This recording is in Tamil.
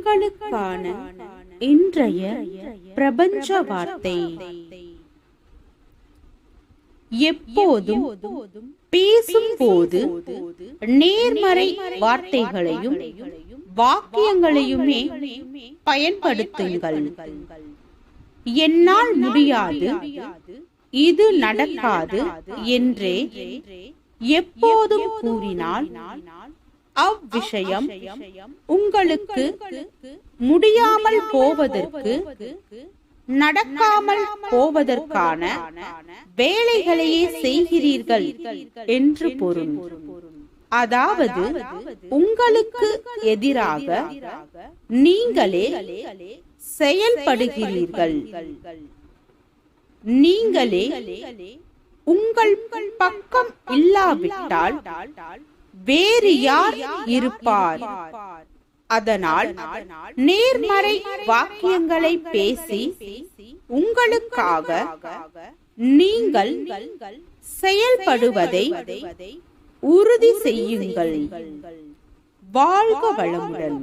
உங்களுக்கான இன்றைய பிரபஞ்ச வார்த்தை. எப்போதும் பேசும்போது நேர்மறை வார்த்தைகளையும் வாக்கியங்களையுமே பயன்படுத்துங்கள். என்னால் முடியாது, இது நடக்காது என்றே எப்போதும் கூறினால் அவ்விஷயம் உங்களுக்கு முடியாமல் போவதற்கு, நடக்காமல் போவதற்கான வேலைகளையே செய்கிறீர்கள் என்று பொருள். அதாவது உங்களுக்கு எதிராக நீங்களே செயல்படுகிறீர்கள். நீங்களே உங்கள் பக்கம் இல்லாவிட்டால் வேறு யார் இருப்பார்? அதனால் நேர்மறை வாக்கியங்களை பேசி உங்களுக்காக நீங்கள் செயல்படுவதை உறுதி செய்யுங்கள். வாழ்க வளமுடன்.